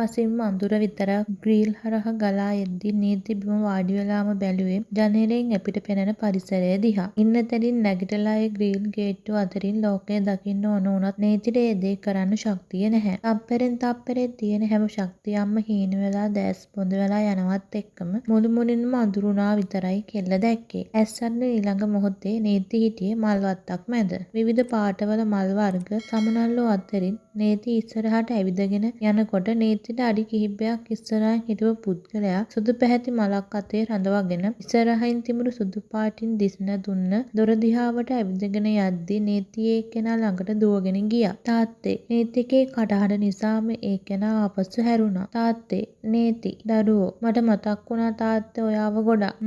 පසින්ම අඳුර විතරක් ග්‍රිල් හරහා ගලා එද්දී නීති බිම වාඩි වෙලාම බැලුවේ ජනේලයෙන් එපිට පෙනෙන පරිසරය දිහා. ඉන්න තැනින් නැගිටලා ඒ ග්‍රිල් ගේට්ටුව අතරින් ලෝකය දකින්න ඕන වුණත් නීතිට ඒ දේ කරන්න ශක්තිය නැහැ. තප්පරෙන් තප්පරේ තියෙන හැම ශක්තියක්ම හීන වෙලා දැස් බොඳ වෙලා යනවත් එක්කම මුළු මුනින්ම අඳුරුණා විතරයි කෙල්ල දැක්කේ. ඇස් අරින ඊළඟ මොහොතේ නීති හිටියේ මල් වත්තක් මැද. විවිධ පාටවල මල් වර්ග සමනල්ලෝ අතරින් නීති ඉස්සරහට ඇවිදගෙන යනකොට නීතිට අඩි කිහිපයක් ඉස්සරහින් හිටපු පුද්ගලයා සුදු පැහැති මලක් අතේ රඳවගෙන ඉස්සරහින් තිබුණු සුදු පාටින් දිස්න දුන්න දොර දිහාවට ඇවිදගෙන යද්දී නීති ඒ කෙනා ළඟට දුවගෙන ගියා. තාත්තේ නීතිගේ කටහඬ නිසාම ඒ කෙනා ආපසු හැරුණා. තාත්තේ නීති දරුවෝ මට මතක් වුණා තාත්තේ ඔයාව ගොඩක්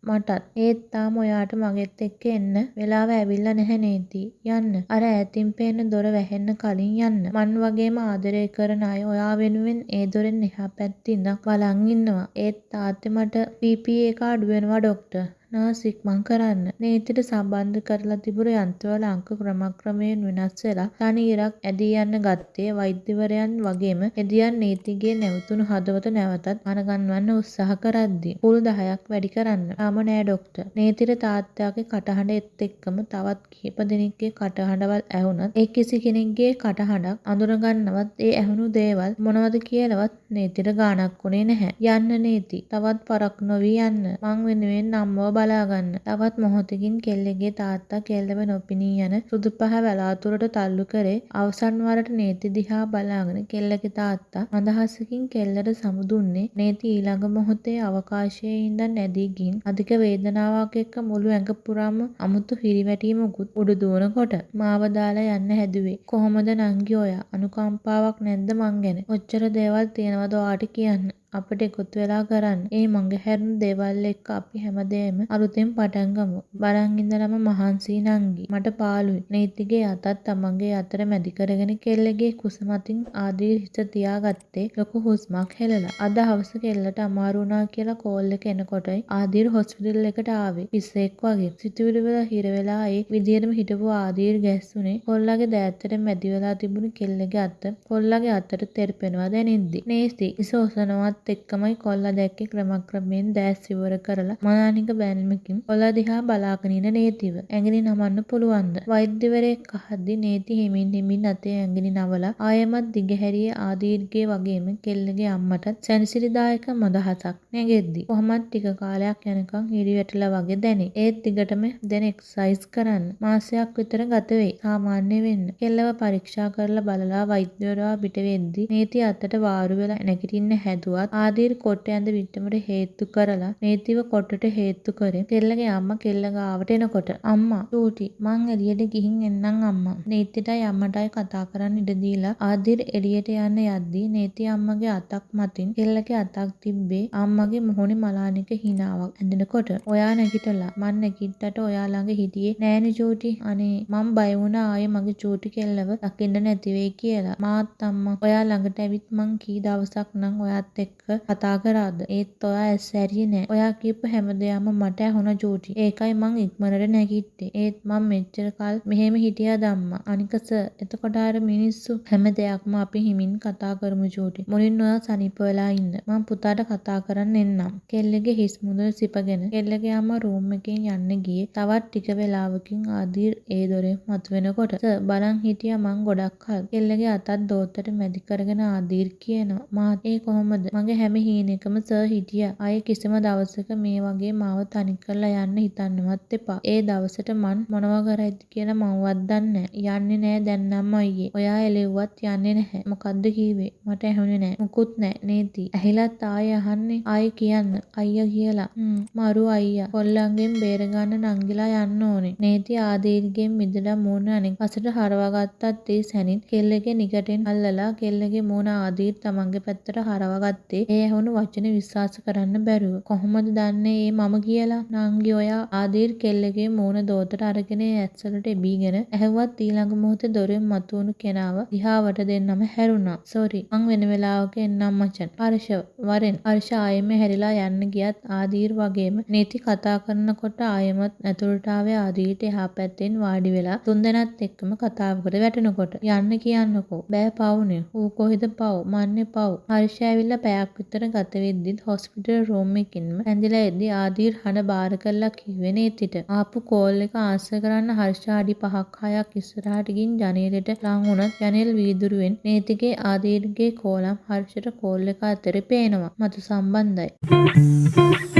මටත්. ඒත් තාම ඔයාට මගෙත් එක්ක එන්න වෙලාව ඇවිල්ලා නැහැ නීති. යන්න. අර ඈතින් පේන දොර වැහෙන්න කලින් යන්න. මන් වගේම ආදරය කරන අය ඔයා වෙනුවෙන් ඒ දොරෙන් එහා පැත්තේ ඉඳන් බලන් ඉන්නවා. ඒත් තාත්තේ මට BP එක අඩු වෙනවා ඩොක්ටර්. නර්ස් ඉක්මන් කරන්න. නීතිට සම්බන්ධ කරලා තිබුණු යන්ත්‍රවල අංක ක්‍රමක්‍රමයෙන් වෙනස් වෙලා තනි ඉරක් ඇදී යන්න ගත්තේ වෛද්‍යවරයන් වගේම එදියන් නීතිගේ නැවතුණු හදවත නැවතත් අනගන්වන්න උත්සාහ කරද්දී පුල් 10ක් වැඩි කරන්න. ආම නෑ ඩොක්ටර්. නීතිට තාත්තයාගේ කටහඬ එක්කම තවත් කිහිප දෙනෙක්ගේ කටහඬවල් ඇහුණත් ඒ කිසි කෙනෙක්ගේ කටහඬක් අඳුනගන්නවත් ඒ ඇහුණු දේවල් මොනවද කියලාවත් නීතිට ගාණක් වුණේ නැහැ. යන්න නීති. තවත් පරක් නොවී යන්න. මං වෙනුවෙන් අම්මව බලාගන්න. තවත් මොහොතකින් කෙල්ලගේ තාත්තා කෙල්ලව නොපෙනී යන සුදු පහ වලාතුරට තල්ලු කරේ අවසන් වරට නීති දිහා බලාගෙන කෙල්ලගේ තාත්තා මඳහසකින් කෙල්ලට සමු දුන්නේ නීති ඊළඟ මොහොතේ අවකාශයේ ඉඳන් ඇදී ගින් අධික වේදනාවක් එක්ක මුළු ඇඟ පුරාම අමුතු හිරිවැටීමකුත් උඩ දුවනකොට මාව දාලා යන්න හැදුවේ කොහොමද නංගි ඔයා අනුකම්පාවක් නැද්ද මං ගැන ඔච්චර දේවල් තියෙනවද ඔයාට කියන්න අපිට එකතු වෙලා කරන්න. ඒ මඟහැරුණු දේවල් එක්ක අපි හැමදේම අලුතෙන් පටන් ගමු. බලන් ඉඳලම මහන්සි නංගි. මට පාළුයි. නීතිගේ අතත් තමන්ගේ අතර මැදි කරගෙන කෙල්ලගේ කුස මතින් ආදීර් හිස තියාගත්තේ ලොකු හුස්මක් හෙලලා. අද හවස කෙල්ලට අමාරු වුණා කියලා කෝල් එක එනකොටයි ආදීර් හොස්පිටල් එකට ආවේ. පිස්සෙක් වගේ. සිතුවිලි වල හිර වෙලා ඒ විදියටම හිටපු ආදීර් ගැස්සුනේ කොල්ලගේ දෑත්තට මැදි වෙලා තිබුණු කෙල්ලගේ අත කොල්ලගේ අතට තෙරපෙනවා දැනෙද්දි. නේස්ති ඉස ඔසනවත් එක්කමයි කොල්ලා දැක්කේ ක්‍රමක්‍රමයෙන් දැස් ඉවර කරලා මනානික බැල්මකින් කොල්ලා දිහා බලාගෙන ඉන නීතිව. ඇඟිලි නමන්න පුළුවන්ද? වෛද්‍යවරයෙක් අහද්දි නීති හිමින් අතේ ඇඟිලි නවලා ආයෙමත් දිගහැරියේ ආදීර්ගේ වගේම කෙල්ලගේ අම්මටත් සැනසිලිදායක මදහසක් නැගෙද්දි. කොහොමත් ටික කාලයක් යනකම් හිරි වැටලා වගේ දැනේ. ඒත් දිගටම දැන් එක්සර්සයිස් කරන්න. මාසයක් විතර ගත වෙයි. සාමාන්‍ය වෙන්න. කෙල්ලව පරීක්ෂා කරලා බලලා වෛද්‍යවරයා පිට වෙද්දි නීති අතට වාරු වෙලා නැගිටින්න හැදුවත් ආදීර් කොට ඇඳ විට්ටමට හේතු කරලා නීතිව කොටට හේතු කරේ කෙල්ලගේ අම්මා කෙල්ල ගාවට එනකොට අම්මා චූටි මං එළියට ගිහින් එන්නම් අම්මා නීතිටයි අම්මටයි කතා කරන්න ඉඩ දීලා ආදීර් එළියට යන්න යද්දී නීති අම්මගේ අතක් මතින් කෙල්ලගේ අතක් තිබ්බේ අම්මගේ මොහොනේ මලානික හිනාවක් ඇඳෙනකොට ඔයා නැගිටලා මං නැගිට්ටට ඔයා ළඟ හිටියේ නෑනේ චූටි අනේ මං බය වුණා ආයේ මගේ චූටි කෙල්ලව දකින්න නැති වෙයි කියලා මාත් අම්මා ඔයා ළඟට ඇවිත් මං කී දවසක් නම් ඔයාත් එක්ක කතා කරාද ඒත් ඔයා ඇස් ඇරියේ නෑ ඔයා කියපු හැමදේම මට ඇහුණා චූටි ඒකයි මං ඉක්මනට නැගිට්ටේ ඒත් මං මෙච්චර කල් මෙහෙම හිටියාද අම්මා අනික සර් එතකොට අර මිනිස්සු හැම දෙයක්ම අපි හිමින් කතා කරමු චූටි මුලින් ඔයා සනීප වෙලා ඉන්න මං පුතාට කතා කරන්න එන්නම් කෙල්ලගේ හිස් මුදුන සිපගෙන කෙල්ලගේ අම්මා රූම් එකෙන් යන්න ගියේ තවත් ටික වෙලාවකින් ආදීර් ඒ දොරෙන් මතුවෙනකොට සර් බලන් හිටියා මං ගොඩක් කල් කෙල්ලගේ අතත් දෝත්තට මැදි කරගෙන ආදීර් කියනවා මාත් ඒ කොහොමද මගේ හැම හීනෙකම සර් හිටියා. ආයේ කිසිම දවසක මේ වගේ මාව තනි කරලා යන්න හිතන්නවත් එපා. ඒ දවසට මං මොනවා කරයිද කියලා මංවත් දන්නේ නෑ. යන්නේ නෑ දැන් නම් අයියේ. ඔයා එළෙව්වත් යන්නේ නැහැ. මොකද්ද කිව්වේ? මට ඇහුනේ නෑ. මුකුත් නෑ නේති. ඇහිලත් ආයේ අහන්නේ ආයේ කියන්න. අයියා කියලා. මරු අයියා. කොල්ලන්ගෙන් බේරගන්න නංගිලා යන්න ඕනේ. නේති ආදීර්ගෙන් මිදලා මූණ අනෙක් පසට හරවගත්තත් ඒ සැනින් කෙල්ලගේ නිකටෙන් අල්ලලා කෙල්ලගේ මූණ ආදීර් තමන්ගේ පැත්තට හරවගත්තේ ගත්තේ ඒ ඇහුණු වචන විශ්වාස කරන්න බැරුව. කොහොමද දන්නේ ඒ මම කියලා? නංගි ඔයා ආදීර් කෙල්ලගේ මූණ දෝතට අරගෙන ඒ ඇස්වලට එබීගෙන ඇහුවත් ඊළඟ මොහොතේ දොරෙන් මතුවුණු කෙනාව දිහාවට දෙන්නම හැරුණා. සෝරි මං වෙන වෙලාවක එන්නම් මචන්. හර්ෂ වරෙන්. හර්ෂ ආයෙම හැරිලා යන්න ගියත් ආදීර් වගේම නීති කතා කරනකොට ආයෙමත් ඇතුළට ආවේ ආදීර්ට එහා පැත්තෙන් වාඩි වෙලා තුන්දෙනාත් එක්කම කතාවකට වැටෙනකොට. යන්න කියන්නකෝ. බෑ පවුනේ. ඌ කොහෙද පව්? මන්නේ පව්. හර්ෂ ඇවිල්ලා පැයක් විතර ගත වෙද්දිත් හොස්පිටල් රූම් එකකින්ම ඇඳලා එද්දි ආදීර් හඬ බාර කරලා කිව්වේ නීතිට. ආපු කෝල් එක ආන්සර් කරන්න හර්ෂ අඩි 5ක් 6ක් ඉස්සරහට ගින් ජනේලෙට ලං වුණත් ජනේල් වීදුරුවෙන් නීතිගේ ආදීර්ගේ කෝලම් හර්ෂට කෝල් එක අතරේ පේනවා. මතු සම්බන්ධයි.